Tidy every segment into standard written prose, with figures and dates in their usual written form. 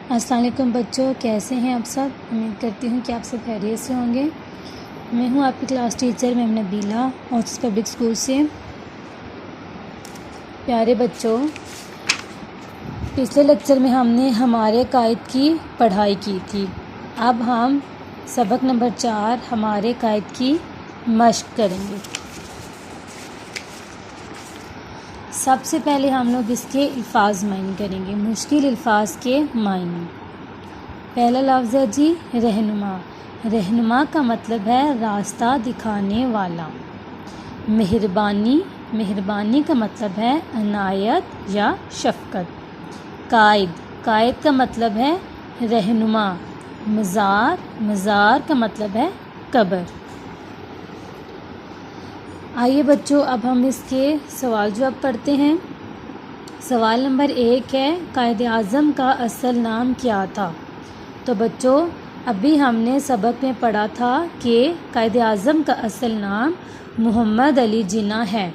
अस्सलाम वालेकुम बच्चों, कैसे हैं आप सब। उम्मीद करती हूँ कि आप सब खैरियत से होंगे। मैं हूँ आपकी class teacher ma'am Nabila orchids public school से। प्यारे बच्चों, पिछले लेक्चर में हमने हमारे कायद की पढ़ाई की थी। अब हम सबक नंबर 4 हमारे कायद की मश्क करेंगे। सबसे पहले हम लोग इसके अल्फाज मायने करेंगे, मुश्किल अल्फाज के मायने। पहला लफ्ज़ है जी रहनुमा। रहनुमा का मतलब है रास्ता दिखाने वाला। मेहरबानी, मेहरबानी का मतलब है अनायत या शफ़क़त। कायद, कायद का मतलब है रहनुमा। मज़ार, मज़ार का मतलब है कब्र। आइए बच्चों, अब हम इसके सवाल जवाब पढ़ते हैं। सवाल नंबर 1 है, कायद आज़म का असल नाम क्या था। तो बच्चों, अभी हमने सबक में पढ़ा था कि कायद आज़म का असल नाम मोहम्मद अली जिन्ना है।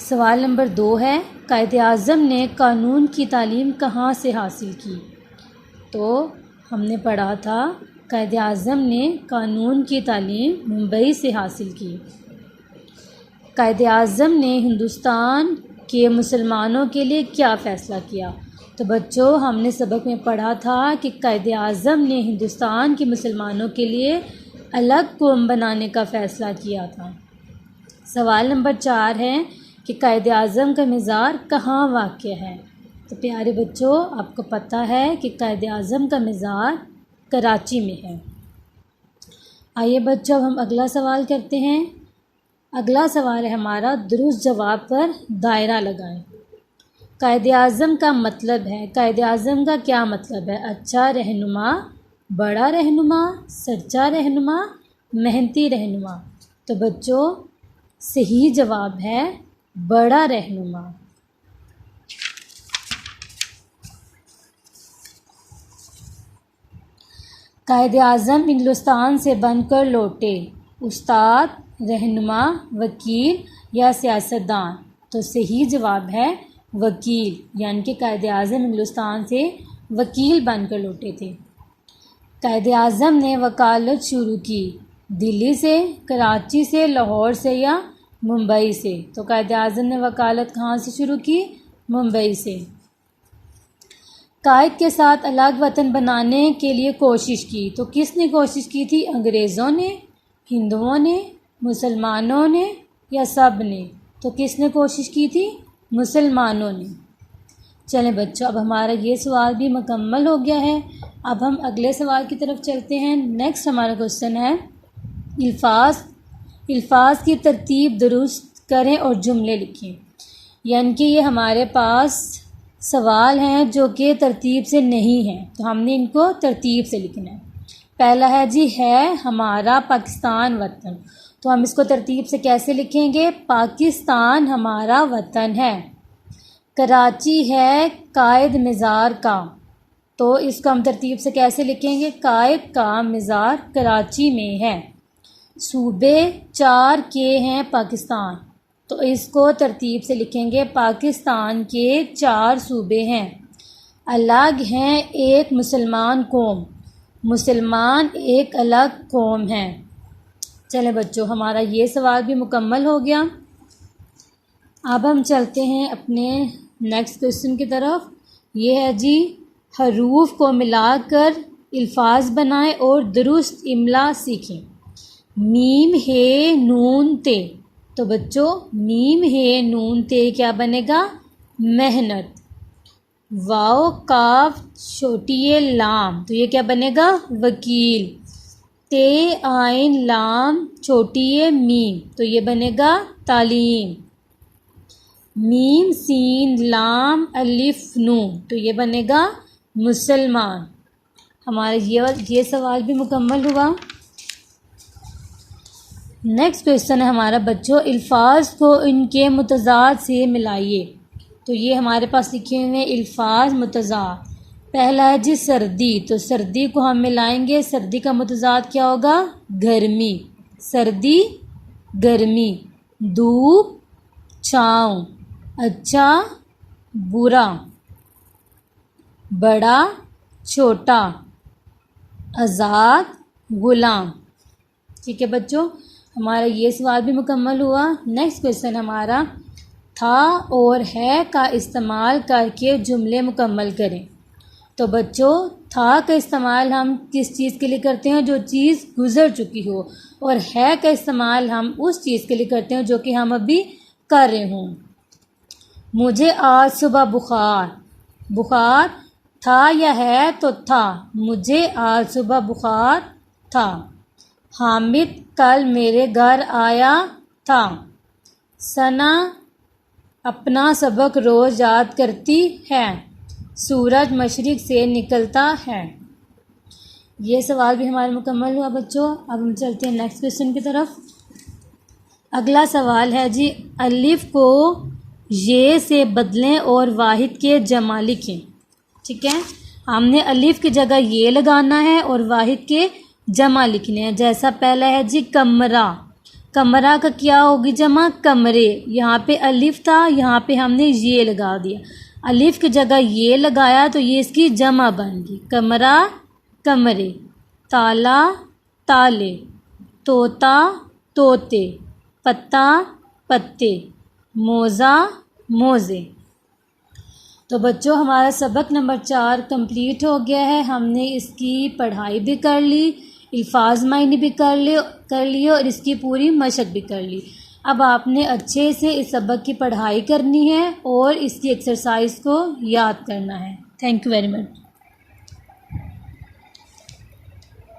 सवाल नंबर 2 है, कायद आज़म ने कानून की तालीम कहाँ से हासिल की। तो हमने पढ़ा था कायद आज़म ने कानून की तालीम मुंबई से हासिल की। कायद आज़म ने हिंदुस्तान के मुसलमानों के लिए क्या फ़ैसला किया। तो बच्चों, हमने सबक में पढ़ा था कि कायद आज़म ने हिंदुस्तान के मुसलमानों के लिए अलग कौम बनाने का फ़ैसला किया था। सवाल नंबर 4 है कि कायद आज़म का मज़ार कहाँ वाक़या है। तो प्यारे बच्चों, आपको पता है कि कायद आज़म का मज़ार कराची में है। आइए बच्चों, अब हम अगला सवाल करते हैं। अगला सवाल है हमारा, दुरुस्त जवाब पर दायरा लगाएं। कायद आज़म का मतलब है, कायद आज़म का क्या मतलब है। अच्छा रहनुमा, बड़ा रहनुमा, सच्चा रहनुमा, मेहनती रहनुमा। तो बच्चों, सही जवाब है बड़ा रहनुमा। कायद आज़म हिंदुस्तान से बनकर लौटे, उस्ताद, रहनुमा, वकील या सियासतदान। तो सही जवाब है वकील, यानी कि कायद आज़म हिंदुस्तान से वकील बनकर लौटे थे। कायद आज़म ने वकालत शुरू की, दिल्ली से, कराची से, लाहौर से या मुंबई से। तो कायद आज़म ने वकालत कहाँ से शुरू की, मुंबई से। कायद के साथ अलग वतन बनाने के लिए कोशिश की। तो किसने कोशिश की थी, अंग्रेज़ों ने, हिंदुओं ने, मुसलमानों ने या सब ने। तो किसने कोशिश की थी, मुसलमानों ने। चलें बच्चों, अब हमारा ये सवाल भी मुकम्मल हो गया है। अब हम अगले सवाल की तरफ चलते हैं। नेक्स्ट हमारा क्वेश्चन है, अल्फाज की तरतीब दुरुस्त करें और जुमले लिखें। यानी कि ये हमारे पास सवाल हैं जो कि तरतीब से नहीं हैं, तो हमने इनको तरतीब से लिखना है। पहला है जी, है हमारा पाकिस्तान वतन। तो हम इसको तरतीब से कैसे लिखेंगे, पाकिस्तान हमारा वतन है। कराची है कायद मज़ार का। तो इसको हम तरतीब से कैसे लिखेंगे, कायद का मज़ार कराची में है। सूबे 4 के हैं पाकिस्तान। तो इसको तरतीब से लिखेंगे, पाकिस्तान के 4 सूबे हैं। अलग हैं एक मुसलमान कौम, मुसलमान एक अलग कौम है। चलें बच्चों, हमारा ये सवाल भी मुकम्मल हो गया। अब हम चलते हैं अपने नेक्स्ट क्वेश्चन की तरफ। ये है जी, हरूफ को मिलाकर अल्फाज बनाएं और दुरुस्त इमला सीखें। मीम हे नून ते। तो बच्चों, मीम हे नून ते क्या बनेगा, मेहनत। वाओ काफ छोटी लाम, तो ये क्या बनेगा, वकील। ते आइन लाम छोटी मीम, तो ये बनेगा तालीम। मीम सीन लाम अलिफ नून, तो ये बनेगा मुसलमान। हमारा ये सवाल भी मुकम्मल हुआ। नेक्स्ट क्वेश्चन है हमारा बच्चों, अल्फाज को इनके मुतज़ाद से मिलाइए। तो ये हमारे पास लिखे हुए अल्फाज मुतज़ाद। पहला है जी सर्दी। तो सर्दी को हम मिलाएंगे, सर्दी का मुतज़ाद क्या होगा, गर्मी। सर्दी गर्मी। धूप छाँव, अच्छा बुरा। बड़ा छोटा, आज़ाद गुलाम। ठीक है बच्चों, हमारा ये सवाल भी मुकम्मल हुआ। नेक्स्ट क्वेश्चन हमारा, था और है का इस्तेमाल करके जुमले मुकम्मल करें। तो बच्चों, था का इस्तेमाल हम किस चीज़ के लिए करते हैं? जो चीज़ गुज़र चुकी हो। और है का इस्तेमाल हम उस चीज़ के लिए करते हैं जो कि हम अभी कर रहे हों। मुझे आज सुबह बुखार, बुखार था या है? तो था। मुझे आज सुबह बुखार था। हामिद कल मेरे घर आया था। सना अपना सबक रोज़ याद करती है। सूरज मशरिक़ से निकलता है। ये सवाल भी हमारा मुकम्मल हुआ बच्चों। अब हम चलते हैं नेक्स्ट क्वेश्चन की तरफ। अगला सवाल है जी, अलिफ को ये से बदलें और वाहिद के जमा लिखें। ठीक है, हमने अलिफ की जगह ये लगाना है और वाहिद के जमा लिखने हैं। जैसा पहला है जी कमरा, कमरा का क्या होगी जमा? कमरे। यहाँ पे अलिफ था, यहाँ पे हमने ये लगा दिया। अलिफ की जगह ये लगाया तो ये इसकी जमा बन गई, कमरा कमरे। ताला ताले, तोता तोते, पत्ता पत्ते, मोज़ा मोज़े। तो बच्चों, हमारा सबक नंबर 4 कंप्लीट हो गया है। हमने इसकी पढ़ाई भी कर ली, अल्फाज मायने भी कर लिए और इसकी पूरी मशक भी कर ली। अब आपने अच्छे से इस सबक की पढ़ाई करनी है और इसकी एक्सरसाइज को याद करना है। Thank you very much.